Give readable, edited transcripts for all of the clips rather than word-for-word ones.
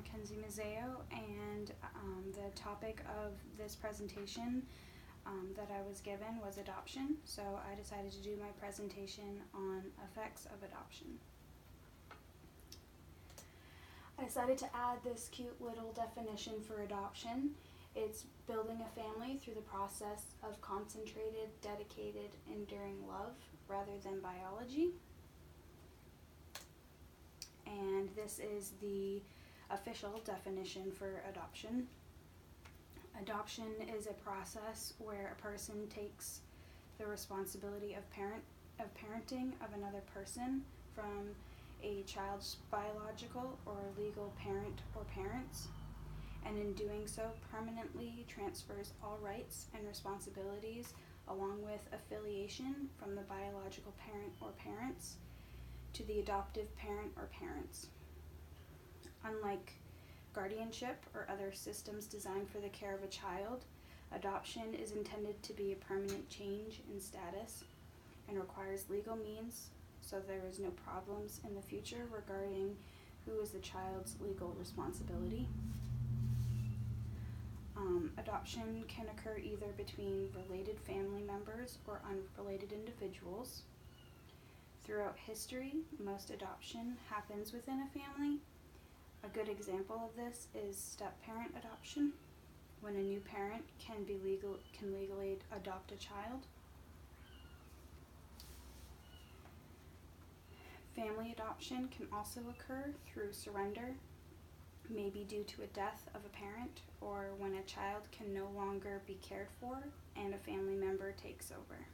Mackenzie Mazzeo, and the topic of this presentation that I was given was adoption, so I decided to do my presentation on effects of adoption. I decided to add this cute little definition for adoption. It's building a family through the process of concentrated, dedicated, enduring love rather than biology. And this is the official definition for adoption. Adoption is a process where a person takes the responsibility of parenting of another person from a child's biological or legal parent or parents, and in doing so permanently transfers all rights and responsibilities along with affiliation from the biological parent or parents to the adoptive parent or parents. Unlike guardianship or other systems designed for the care of a child, adoption is intended to be a permanent change in status and requires legal means, so there is no problems in the future regarding who is the child's legal responsibility. Adoption can occur either between related family members or unrelated individuals. Throughout history, most adoption happens within a family. A good example of this is step-parent adoption, when a new parent can legally adopt a child. Family adoption can also occur through surrender, maybe due to a death of a parent or when a child can no longer be cared for and a family member takes over.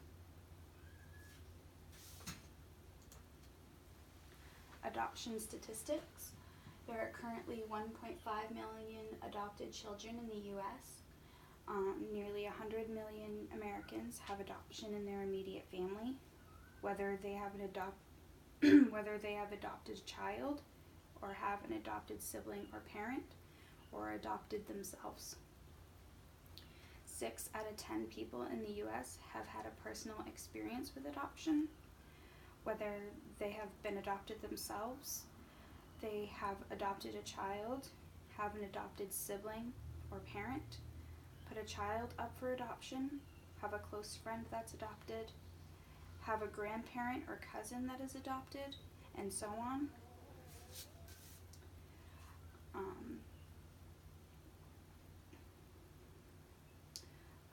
Adoption statistics. There are currently 1.5 million adopted children in the U.S. Nearly 100 million Americans have adoption in their immediate family, whether they have adopted a child or have an adopted sibling or parent or adopted themselves. 6 out of 10 people in the U.S. have had a personal experience with adoption, whether they have been adopted themselves, they have adopted a child, have an adopted sibling or parent, put a child up for adoption, have a close friend that's adopted, have a grandparent or cousin that is adopted, and so on.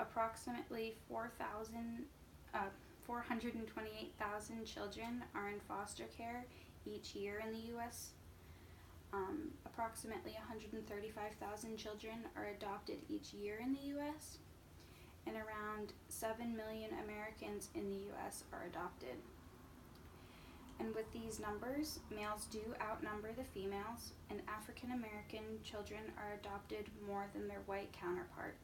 Approximately 428,000 children are in foster care each year in the U.S. Approximately 135,000 children are adopted each year in the U.S. and around 7 million Americans in the U.S. are adopted. And with these numbers, males do outnumber the females, and African American children are adopted more than their white counterpart.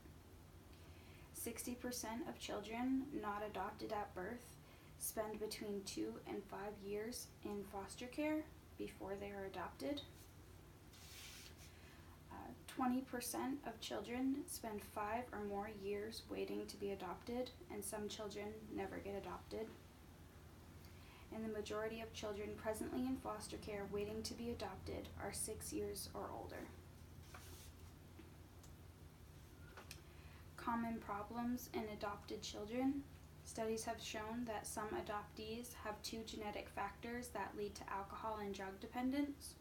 60% of children not adopted at birth spend between 2 and 5 years in foster care before they are adopted. 20% of children spend 5 or more years waiting to be adopted, and some children never get adopted. And the majority of children presently in foster care waiting to be adopted are 6 years or older. Common problems in adopted children. Studies have shown that some adoptees have 2 genetic factors that lead to alcohol and drug dependence.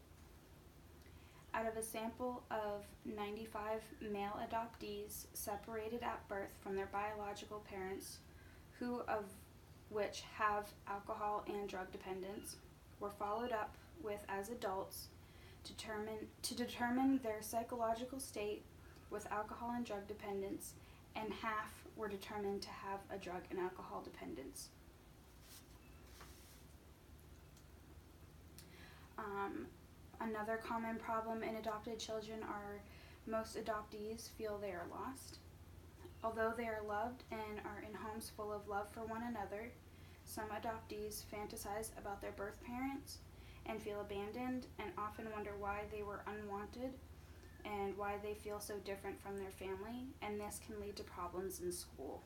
Out of a sample of 95 male adoptees separated at birth from their biological parents, who of which have alcohol and drug dependence, were followed up with as adults to determine their psychological state with alcohol and drug dependence, and half were determined to have a drug and alcohol dependence. Another common problem in adopted children are most adoptees feel they are lost. Although they are loved and are in homes full of love for one another, some adoptees fantasize about their birth parents and feel abandoned and often wonder why they were unwanted and why they feel so different from their family, and this can lead to problems in school.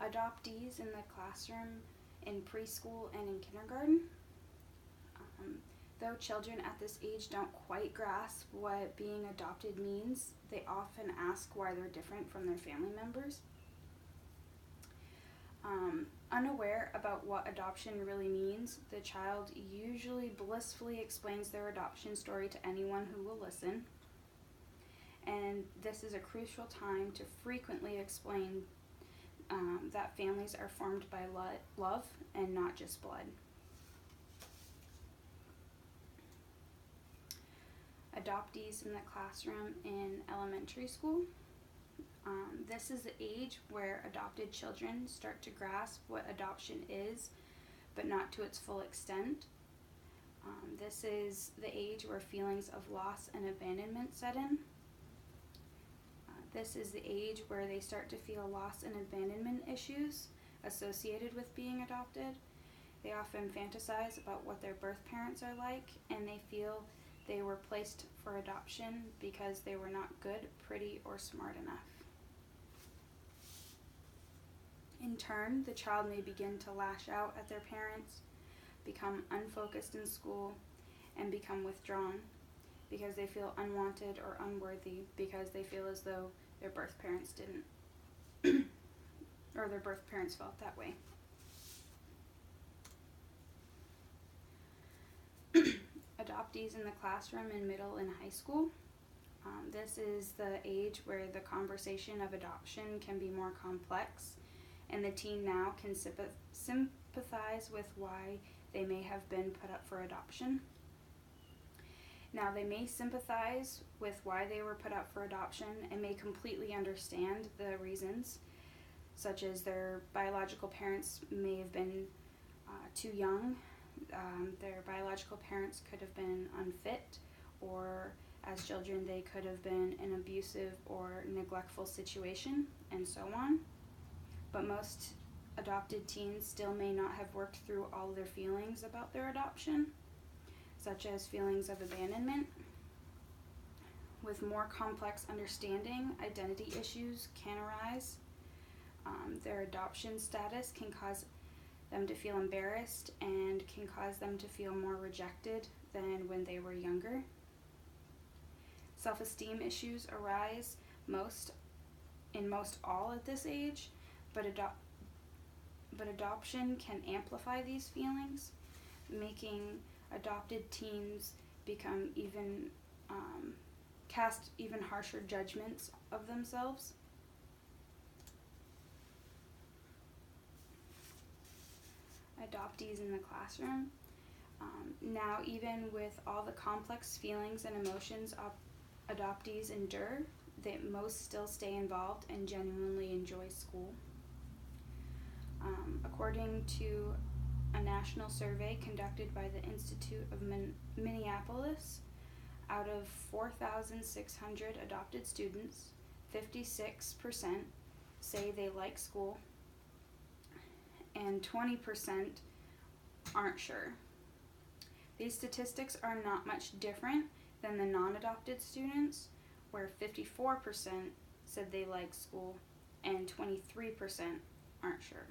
Adoptees in the classroom in preschool and in kindergarten. Though children at this age don't quite grasp what being adopted means, they often ask why they're different from their family members. Unaware about what adoption really means, the child usually blissfully explains their adoption story to anyone who will listen. And this is a crucial time to frequently explain that families are formed by love and not just blood. Adoptees in the classroom in elementary school. This is the age where adopted children start to grasp what adoption is, but not to its full extent. This is the age where feelings of loss and abandonment set in. This is the age where they start to feel loss and abandonment issues associated with being adopted. They often fantasize about what their birth parents are like, and they feel they were placed for adoption because they were not good, pretty, or smart enough. In turn, the child may begin to lash out at their parents, become unfocused in school, and become withdrawn because they feel unwanted or unworthy because they feel as though their birth parents didn't, or their birth parents felt that way. Adoptees in the classroom in middle and high school. This is the age where the conversation of adoption can be more complex, and the teen now can sympathize with why they may have been put up for adoption. Now, they may sympathize with why they were put up for adoption and may completely understand the reasons, such as their biological parents may have been too young. Their biological parents could have been unfit, or as children they could have been in an abusive or neglectful situation, and so on. But most adopted teens still may not have worked through all their feelings about their adoption, such as feelings of abandonment. With more complex understanding, identity issues can arise. Their adoption status can cause them to feel embarrassed and can cause them to feel more rejected than when they were younger. Self-esteem issues arise in most all at this age, but adoption can amplify these feelings, making adopted teens become cast even harsher judgments of themselves. Adoptees in the classroom. Now, even with all the complex feelings and emotions adoptees endure, most still stay involved and genuinely enjoy school. According to a national survey conducted by the Institute of Minneapolis, out of 4,600 adopted students, 56% say they like school, and 20% aren't sure. These statistics are not much different than the non-adopted students, where 54% said they like school and 23% aren't sure.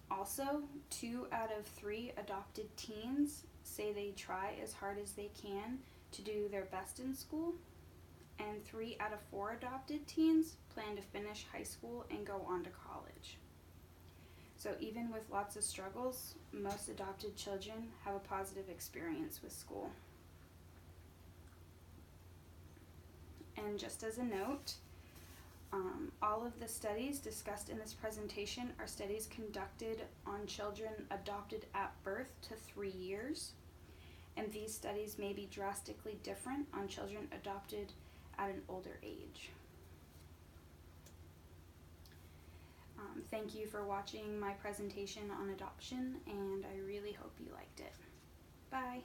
Also, 2 out of 3 adopted teens say they try as hard as they can to do their best in school, and 3 out of 4 adopted teens plan to finish high school and go on to college. So even with lots of struggles, most adopted children have a positive experience with school. And just as a note, all of the studies discussed in this presentation are studies conducted on children adopted at birth to 3 years, and these studies may be drastically different on children adopted at an older age. Thank you for watching my presentation on adoption, and I really hope you liked it. Bye.